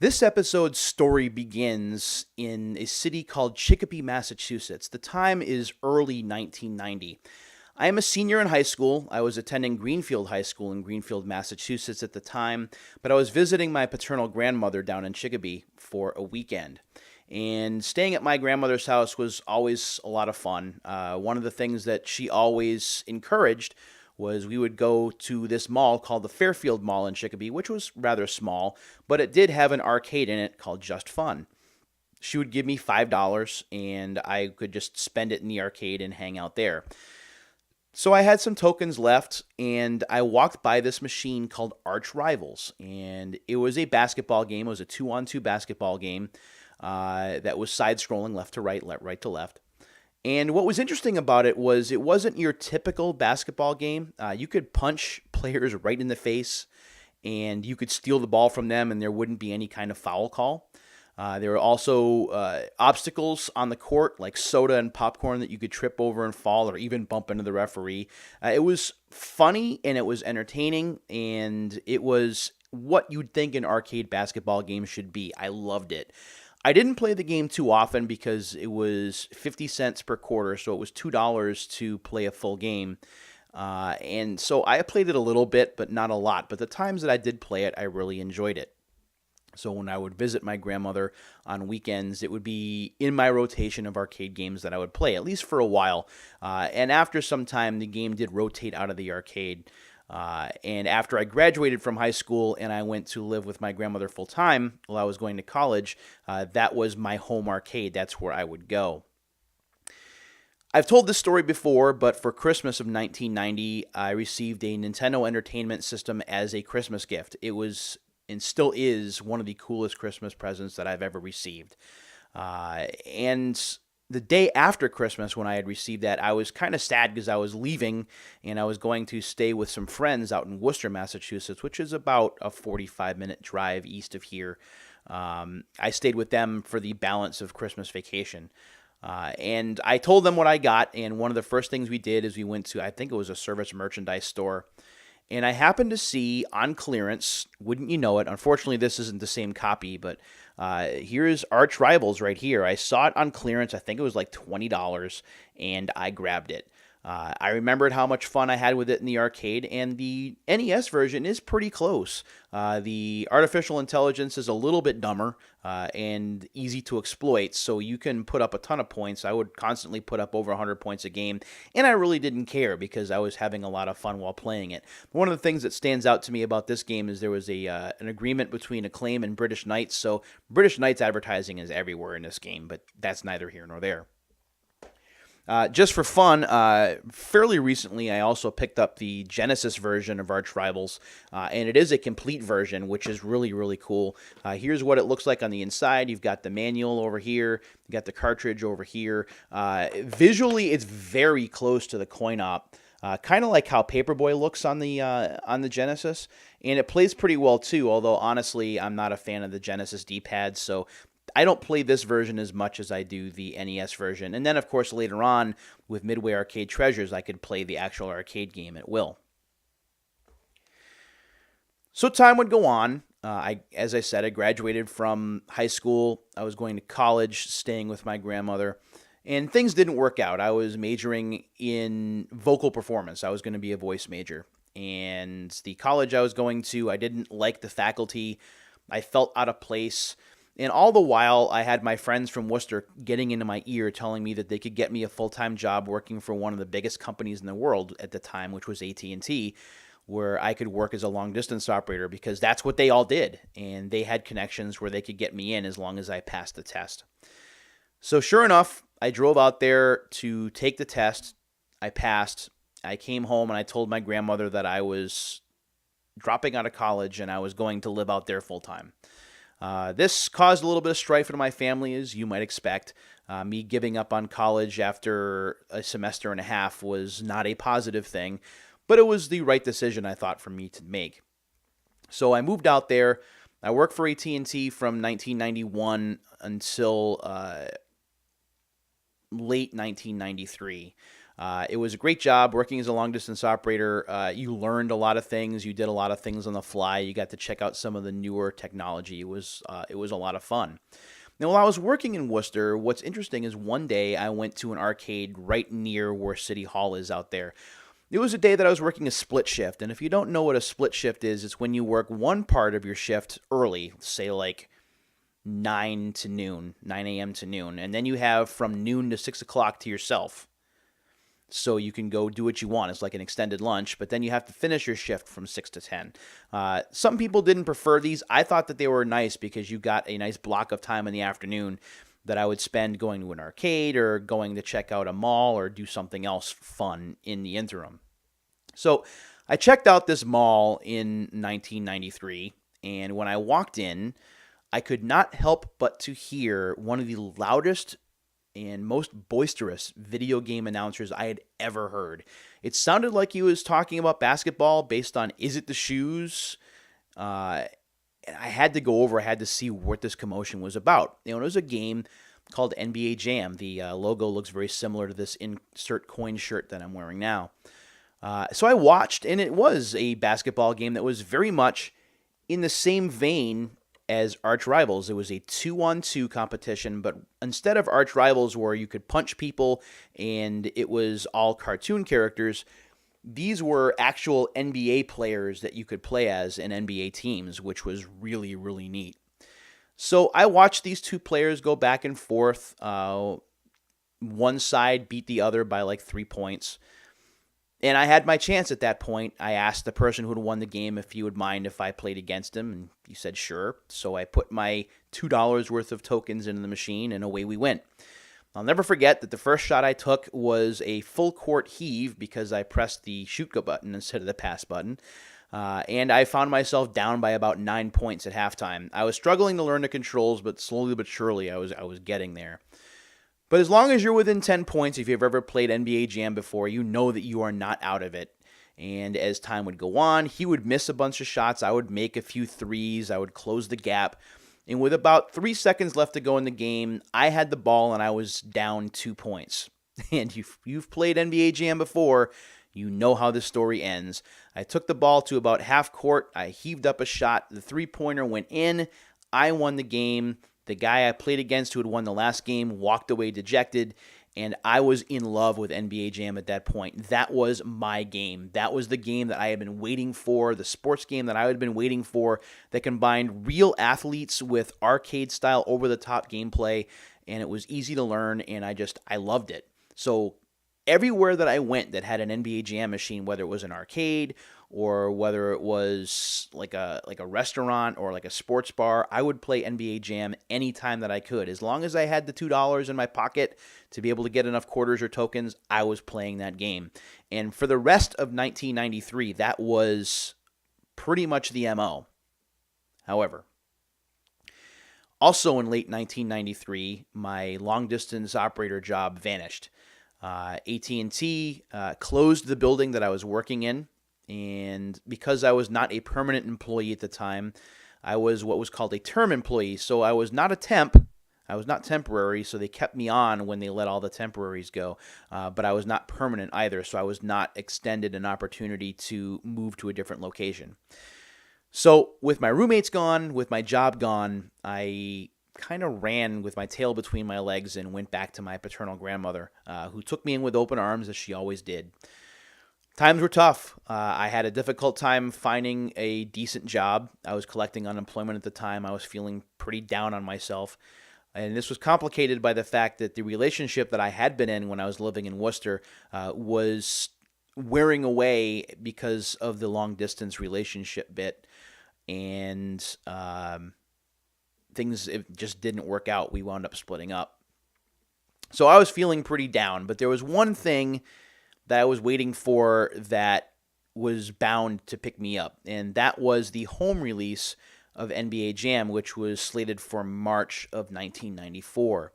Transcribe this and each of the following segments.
This episode's story begins in a city called Chicopee, Massachusetts. The time is early 1990. I am a senior in high school. I was attending Greenfield High School in Greenfield, Massachusetts at the time, but I was visiting my paternal grandmother down in Chicopee for a weekend. And staying at my grandmother's house was always a lot of fun. One of the things that she always encouraged was we would go to this mall called the Fairfield Mall in Chicopee, which was rather small, but it did have an arcade in it called Just Fun. She would give me $5 and I could just spend it in the arcade and hang out there. So I had some tokens left and I walked by this machine called Arch Rivals. And it was a basketball game. It was a 2-on-2 basketball game that was side-scrolling left to right, right to left. And what was interesting about it was it wasn't your typical basketball game. You could punch players right in the face, and you could steal the ball from them, and there wouldn't be any kind of foul call. There were also obstacles on the court, like soda and popcorn that you could trip over and fall or even bump into the referee. It was funny, and it was entertaining, and it was what you'd think an arcade basketball game should be. I loved it. I didn't play the game too often because it was 50 cents per quarter, so it was $2 to play a full game. And so I played it a little bit, but not a lot. But the times that I did play it, I really enjoyed it. So when I would visit my grandmother on weekends, it would be in my rotation of arcade games that I would play, at least for a while. And after some time, the game did rotate out of the arcade. And after I graduated from high school and I went to live with my grandmother full time while I was going to college, that was my home arcade. That's where I would go. I've told this story before, but for Christmas of 1990, I received a Nintendo Entertainment System as a Christmas gift. It was and still is one of the coolest Christmas presents that I've ever received. And the day after Christmas when I had received that, I was kind of sad because I was leaving and I was going to stay with some friends out in Worcester, Massachusetts, which is about a 45-minute drive east of here. I stayed with them for the balance of Christmas vacation. And I told them what I got, and one of the first things we did is we went to, I think it was a service merchandise store, and I happened to see on clearance, wouldn't you know it, unfortunately this isn't the same copy, but here's Arch Rivals right here. I saw it on clearance, I think it was like $20, and I grabbed it. I remembered how much fun I had with it in the arcade, and the NES version is pretty close. The artificial intelligence is a little bit dumber and easy to exploit, so you can put up a ton of points. I would constantly put up over 100 points a game, and I really didn't care because I was having a lot of fun while playing it. One of the things that stands out to me about this game is there was an agreement between Acclaim and British Knights, so British Knights advertising is everywhere in this game, but that's neither here nor there. Just for fun, fairly recently I also picked up the Genesis version of Arch Rivals, and it is a complete version, which is really, really cool. Here's what it looks like on the inside. You've got the manual over here, you got the cartridge over here. Visually, it's very close to the coin-op, kind of like how Paperboy looks on the Genesis, and it plays pretty well too, although honestly, I'm not a fan of the Genesis D-pad, so I don't play this version as much as I do the NES version. And then, of course, later on, with Midway Arcade Treasures, I could play the actual arcade game at will. So time would go on. As I said, I graduated from high school. I was going to college, staying with my grandmother. And things didn't work out. I was majoring in vocal performance. I was going to be a voice major. And the college I was going to, I didn't like the faculty. I felt out of place. And all the while, I had my friends from Worcester getting into my ear telling me that they could get me a full-time job working for one of the biggest companies in the world at the time, which was AT&T, where I could work as a long-distance operator because that's what they all did. And they had connections where they could get me in as long as I passed the test. So sure enough, I drove out there to take the test. I passed. I came home and I told my grandmother that I was dropping out of college and I was going to live out there full-time. This caused a little bit of strife in my family, as you might expect. Me giving up on college after a semester and a half was not a positive thing, but it was the right decision, I thought, for me to make. So I moved out there. I worked for AT&T from 1991 until late 1993. It was a great job working as a long distance operator. You learned a lot of things. You did a lot of things on the fly. You got to check out some of the newer technology. It was a lot of fun. Now, while I was working in Worcester, what's interesting is one day I went to an arcade right near where City Hall is out there. It was a day that I was working a split shift, and if you don't know what a split shift is, it's when you work one part of your shift early, say like 9 to noon, 9 a.m. to noon, and then you have from noon to 6 o'clock to yourself. So you can go do what you want. It's like an extended lunch, but then you have to finish your shift from 6 to 10. Some people didn't prefer these. I thought that they were nice because you got a nice block of time in the afternoon that I would spend going to an arcade or going to check out a mall or do something else fun in the interim. So I checked out this mall in 1993, and when I walked in, I could not help but to hear one of the loudest and most boisterous video game announcers I had ever heard. It sounded like he was talking about basketball based on Is It the Shoes? And I had to go over, I had to see what this commotion was about. It was a game called NBA Jam. The logo looks very similar to this insert coin shirt that I'm wearing now. So I watched, and it was a basketball game that was very much in the same vein as Arch Rivals. It was a 2-on-2 competition, but instead of Arch Rivals where you could punch people and it was all cartoon characters, these were actual NBA players that you could play as in NBA teams, which was really, really neat. So I watched these two players go back and forth. One side beat the other by like 3 points. And I had my chance at that point. I asked the person who had won the game if he would mind if I played against him, and he said sure. So I put my $2 worth of tokens into the machine, and away we went. I'll never forget that the first shot I took was a full court heave because I pressed the shoot go button instead of the pass button. And I found myself down by about 9 points at halftime. I was struggling to learn the controls, but slowly but surely I was getting there. But as long as you're within 10 points, if you've ever played NBA Jam before, you know that you are not out of it. And as time would go on, he would miss a bunch of shots. I would make a few threes. I would close the gap. And with about 3 seconds left to go in the game, I had the ball and I was down 2 points. And you've played NBA Jam before, you know how this story ends. I took the ball to about half court. I heaved up a shot. The three-pointer went in. I won the game. The guy I played against who had won the last game walked away dejected, and I was in love with NBA Jam at that point. That was my game. That was the game that I had been waiting for, the sports game that I had been waiting for that combined real athletes with arcade-style over-the-top gameplay, and it was easy to learn, and I loved it. So everywhere that I went that had an NBA Jam machine, whether it was an arcade or whether it was like a restaurant or like a sports bar, I would play NBA Jam anytime that I could. As long as I had the $2 in my pocket to be able to get enough quarters or tokens, I was playing that game. And for the rest of 1993, that was pretty much the MO. However, also in late 1993, my long-distance operator job vanished. AT&T closed the building that I was working in, and because I was not a permanent employee at the time, I was what was called a term employee. So I was not a temp. I was not temporary, so they kept me on when they let all the temporaries go. But I was not permanent either, so I was not extended an opportunity to move to a different location. So with my roommates gone, with my job gone, I kind of ran with my tail between my legs and went back to my paternal grandmother, who took me in with open arms as she always did. Times were tough. I had a difficult time finding a decent job. I was collecting unemployment at the time. I was feeling pretty down on myself. And this was complicated by the fact that the relationship that I had been in when I was living in Worcester was wearing away because of the long-distance relationship bit. And things just didn't work out. We wound up splitting up. So I was feeling pretty down. But there was one thing that I was waiting for that was bound to pick me up, and that was the home release of NBA Jam, which was slated for March of 1994.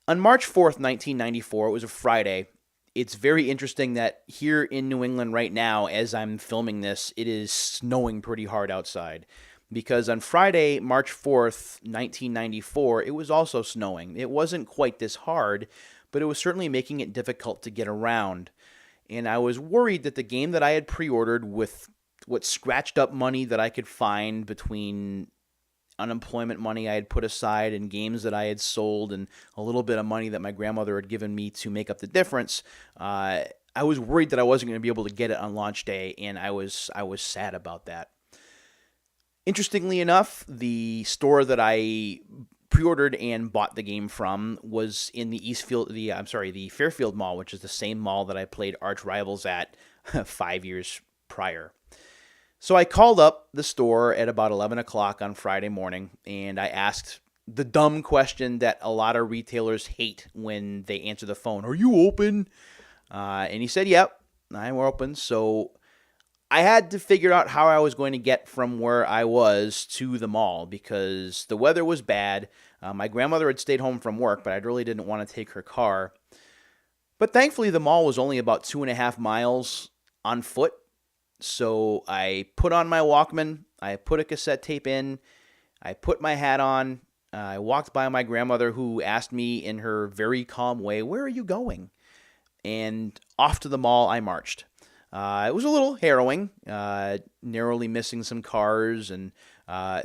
On March 4th, 1994, it was a Friday. It's very interesting that here in New England right now, as I'm filming this, it is snowing pretty hard outside. Because on Friday, March 4th, 1994, it was also snowing. It wasn't quite this hard, but it was certainly making it difficult to get around. And I was worried that the game that I had pre-ordered with what scratched up money that I could find between unemployment money I had put aside and games that I had sold and a little bit of money that my grandmother had given me to make up the difference, I was worried that I wasn't going to be able to get it on launch day, and I was sad about that. Interestingly enough, the store that I pre-ordered and bought the game from was in the the Fairfield Mall, which is the same mall that I played Arch Rivals at 5 years prior. So I called up the store at about 11 o'clock on Friday morning, and I asked the dumb question that a lot of retailers hate when they answer the phone, "Are you open?" And he said, "Yep, I'm open." So I had to figure out how I was going to get from where I was to the mall because the weather was bad. My grandmother had stayed home from work, but I really didn't want to take her car. But thankfully, the mall was only about 2.5 miles on foot. So I put on my Walkman, I put a cassette tape in, I put my hat on, I walked by my grandmother who asked me in her very calm way, "Where are you going?" And off to the mall I marched. It was a little harrowing, narrowly missing some cars and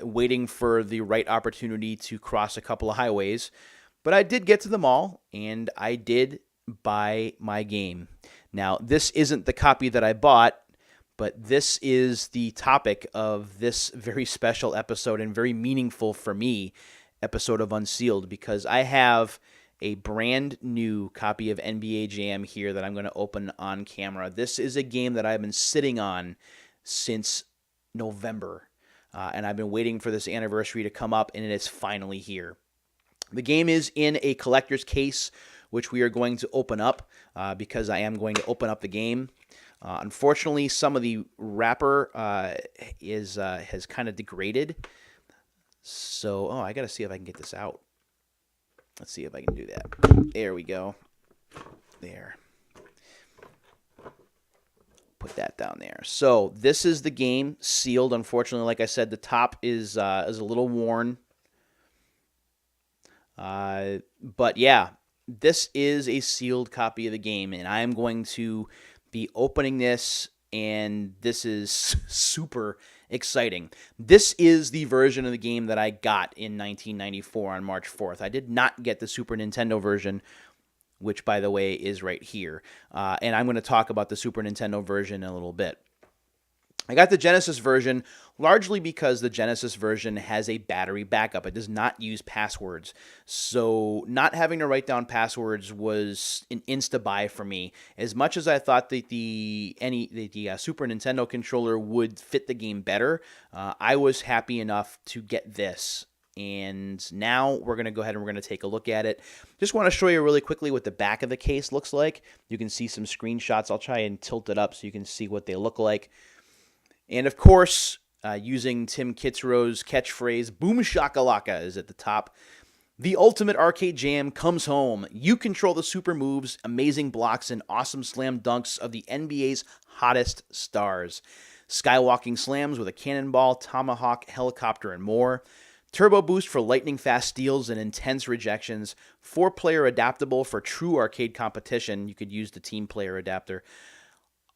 waiting for the right opportunity to cross a couple of highways. But I did get to the mall, and I did buy my game. Now, this isn't the copy that I bought, but this is the topic of this very special episode and very meaningful for me episode of Unsealed because I have a brand new copy of NBA Jam here that I'm going to open on camera. This is a game that I've been sitting on since November, and I've been waiting for this anniversary to come up, and it is finally here. The game is in a collector's case, which we are going to open up because I am going to open up the game. Unfortunately, some of the wrapper has kind of degraded. So, I got to see if I can get this out. Let's see if I can do that. There we go. There. Put that down there. So, this is the game sealed. Unfortunately, like I said, the top is a little worn. But yeah, this is a sealed copy of the game, and I am going to be opening this, and this is super exciting. This is the version of the game that I got in 1994 on March 4th. I did not get the Super Nintendo version, which, by the way, is right here. And I'm going to talk about the Super Nintendo version in a little bit. I got the Genesis version largely because the Genesis version has a battery backup. It does not use passwords. So not having to write down passwords was an insta-buy for me. As much as I thought that the Super Nintendo controller would fit the game better, I was happy enough to get this. And now we're going to go ahead and we're going to take a look at it. Just want to show you really quickly what the back of the case looks like. You can see some screenshots. I'll try and tilt it up so you can see what they look like. And of course, using Tim Kitzrow's catchphrase, "Boom shakalaka" is at the top. The ultimate arcade jam comes home. You control the super moves, amazing blocks, and awesome slam dunks of the NBA's hottest stars. Skywalking slams with a cannonball, tomahawk, helicopter, and more. Turbo boost for lightning-fast steals and intense rejections. 4-player adaptable for true arcade competition. You could use the team player adapter.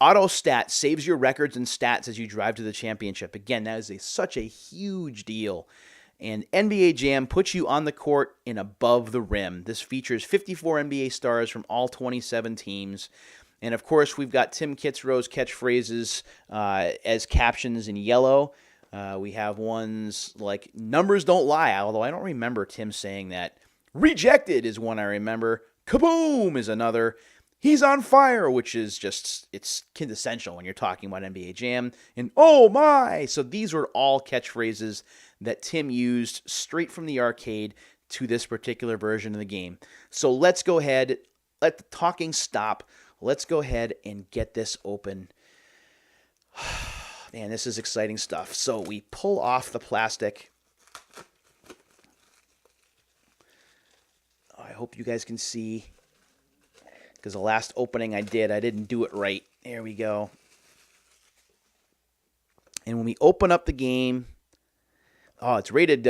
Auto stat saves your records and stats as you drive to the championship. Again, that is such a huge deal. And NBA Jam puts you on the court and above the rim. This features 54 NBA stars from all 27 teams. And of course, we've got Tim Kitzrow's catchphrases as captions in yellow. We have ones like "Numbers don't lie," although I don't remember Tim saying that. "Rejected" is one I remember. "Kaboom" is another. "He's on fire," which is just, it's quintessential when you're talking about NBA Jam. And "oh my." So these were all catchphrases that Tim used straight from the arcade to this particular version of the game. So let's go ahead, let the talking stop. Let's go ahead and get this open. Man, this is exciting stuff. So we pull off the plastic. I hope you guys can see, because the last opening I didn't do it right. There we go. And when we open up the game, it's rated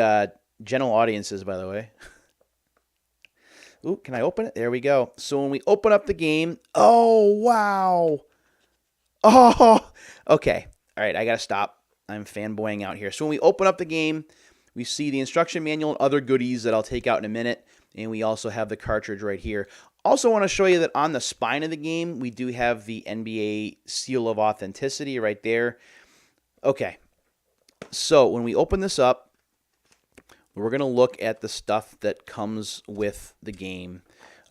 general audiences, by the way. Ooh, can I open it? There we go. So when we open up the game, oh, wow. Oh, okay. All right, I got to stop. I'm fanboying out here. So when we open up the game, we see the instruction manual and other goodies that I'll take out in a minute. And we also have the cartridge right here. Also want to show you that on the spine of the game, we do have the NBA seal of authenticity right there. Okay, so when we open this up, we're going to look at the stuff that comes with the game.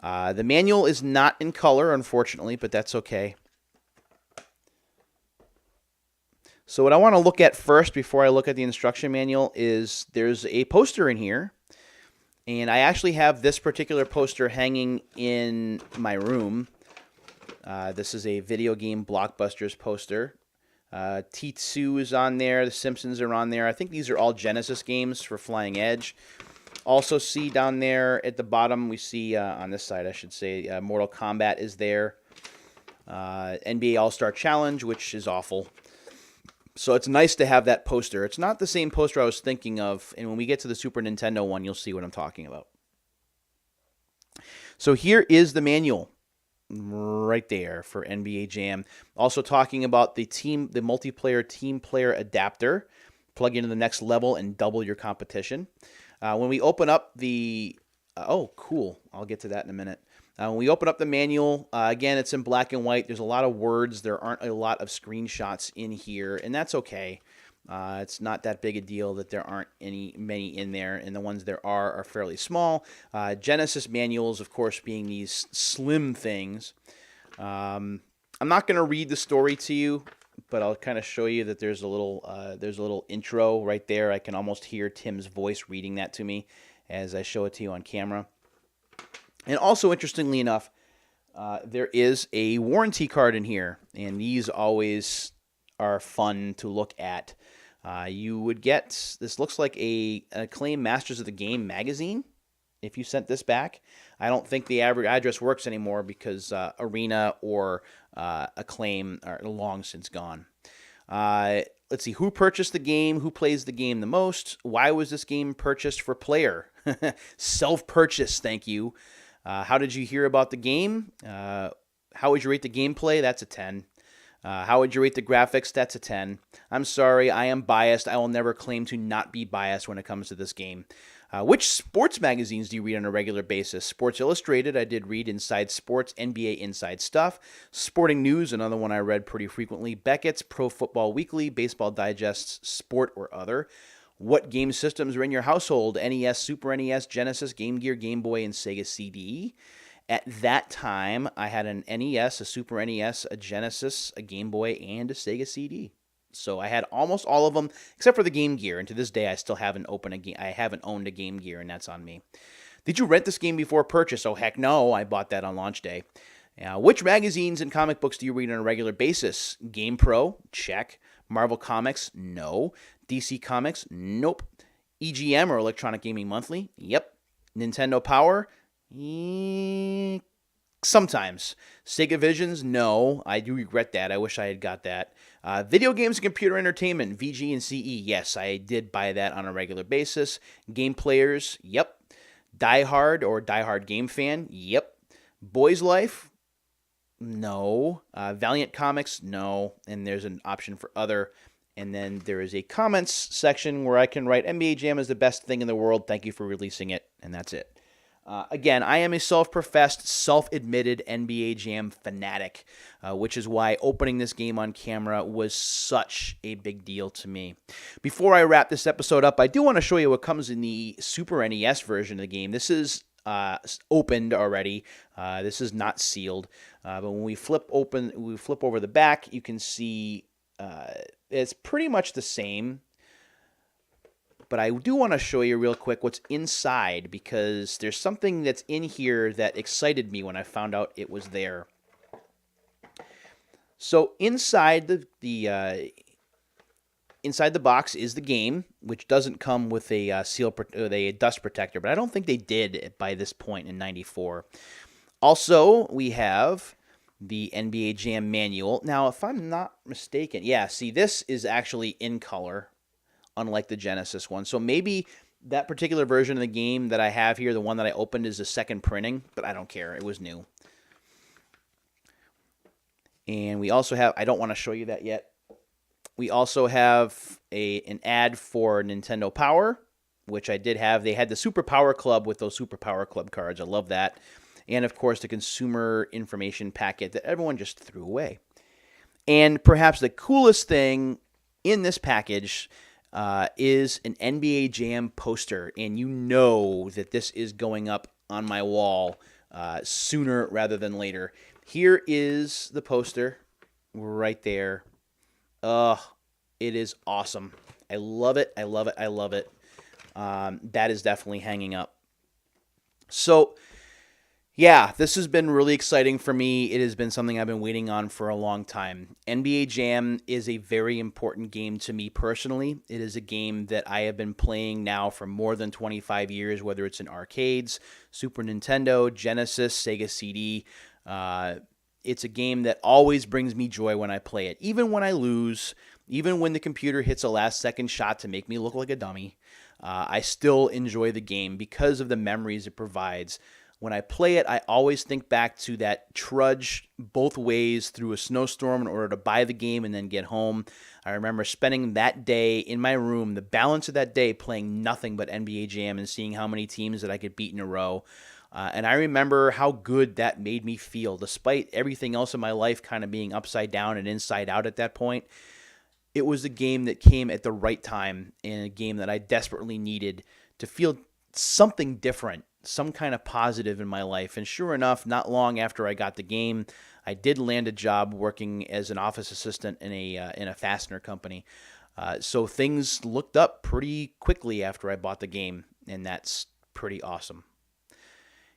The manual is not in color, unfortunately, but that's okay. So what I want to look at first before I look at the instruction manual is there's a poster in here. And I actually have this particular poster hanging in my room. This is a video game blockbusters poster. T2 is on there. The Simpsons are on there. I think these are all Genesis games for Flying Edge. Also see down there at the bottom, we see on this side, I should say, Mortal Kombat is there. NBA All-Star Challenge, which is awful. So it's nice to have that poster. It's not the same poster I was thinking of, and when we get to the Super Nintendo one, you'll see what I'm talking about. So here is the manual right there for NBA Jam. Also talking about the multiplayer team player adapter. Plug into the next level and double your competition. When we open up the... oh, cool. I'll get to that in a minute. When we open up the manual, again, it's in black and white. There's a lot of words. There aren't a lot of screenshots in here, and that's okay. It's not that big a deal that there aren't many in there, and the ones there are fairly small. Genesis manuals, of course, being these slim things. I'm not going to read the story to you, but I'll kind of show you that there's a little intro right there. I can almost hear Tim's voice reading that to me as I show it to you on camera. And also, interestingly enough, there is a warranty card in here, and these always are fun to look at. You would get, this looks like an Acclaim Masters of the Game magazine if you sent this back. I don't think the address works anymore because Arena or Acclaim are long since gone. Let's see, who purchased the game? Who plays the game the most? Why was this game purchased for player? Self-purchase, thank you. How did you hear about the game? How would you rate the gameplay? That's a 10. How would you rate the graphics? That's a 10. I'm sorry, I am biased. I will never claim to not be biased when it comes to this game. Which sports magazines do you read on a regular basis? Sports Illustrated, I did read Inside Sports, NBA Inside Stuff. Sporting News, another one I read pretty frequently. Beckett's, Pro Football Weekly, Baseball Digest's Sport or Other. What game systems are in your household? NES, Super NES, Genesis, Game Gear, Game Boy, and Sega CD. At that time, I had an NES, a Super NES, a Genesis, a Game Boy, and a Sega CD. So I had almost all of them, except for the Game Gear. And to this day, I still haven't owned a Game Gear, and that's on me. Did you rent this game before purchase? Oh, heck no. I bought that on launch day. Which magazines and comic books do you read on a regular basis? Game Pro? Check. Marvel Comics? No. DC Comics? Nope. EGM or Electronic Gaming Monthly? Yep. Nintendo Power? Sometimes. Sega Visions? No. I do regret that. I wish I had got that. Video Games and Computer Entertainment? VG and CE? Yes, I did buy that on a regular basis. Game Players? Yep. Die Hard or Die Hard Game Fan? Yep. Boys Life? No. Valiant Comics? No. And there's an option for other. And then there is a comments section where I can write, NBA Jam is the best thing in the world. Thank you for releasing it. And that's it. Again, I am a self-professed, self-admitted NBA Jam fanatic, which is why opening this game on camera was such a big deal to me. Before I wrap this episode up, I do want to show you what comes in the Super NES version of the game. This is opened already. This is not sealed. But when we flip over the back, you can see it's pretty much the same. But I do want to show you real quick what's inside, because there's something that's in here that excited me when I found out it was there. So inside the box is the game, which doesn't come with a a dust protector, but I don't think they did by this point in '94. Also, we have the NBA Jam manual. Now, if I'm not mistaken, yeah, see, this is actually in color, unlike the Genesis one. So maybe That particular version of the game that I have here, the one that I opened, is the second printing, but I don't care. It was new. And we also have, I don't want to show you that yet. We also have an ad for Nintendo Power, which I did have. They had the Super Power Club with those Super Power Club cards. I love that. And, of course, the consumer information packet that everyone just threw away. And perhaps the coolest thing in this package is an NBA Jam poster. And you know that this is going up on my wall sooner rather than later. Here is the poster right there. It is awesome. I love it. I love it. I love it. That is definitely hanging up. So, yeah, this has been really exciting for me. It has been something I've been waiting on for a long time. NBA Jam is a very important game to me personally. It is a game that I have been playing now for more than 25 years, whether it's in arcades, Super Nintendo, Genesis, Sega CD. It's a game that always brings me joy when I play it. Even when I lose, even when the computer hits a last-second shot to make me look like a dummy, I still enjoy the game because of the memories it provides. When I play it, I always think back to that trudge both ways through a snowstorm in order to buy the game and then get home. I remember spending that day in my room, the balance of that day, playing nothing but NBA Jam and seeing how many teams that I could beat in a row. And I remember how good that made me feel, despite everything else in my life kind of being upside down and inside out at that point. It was a game that came at the right time and a game that I desperately needed to feel something different, some kind of positive in my life. And sure enough, not long after I got the game, I did land a job working as an office assistant in a fastener company. So things looked up pretty quickly after I bought the game, and that's pretty awesome.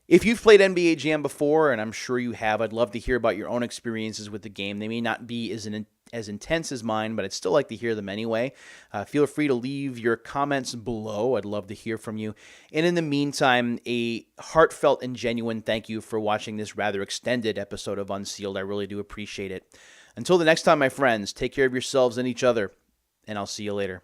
If you've played NBA Jam before, and I'm sure you have, I'd love to hear about your own experiences with the game. They may not be as intense as mine, but I'd still like to hear them anyway. Feel free to leave your comments below. I'd love to hear from you. And in the meantime, a heartfelt and genuine thank you for watching this rather extended episode of Unsealed. I really do appreciate it. Until the next time, my friends, take care of yourselves and each other, and I'll see you later.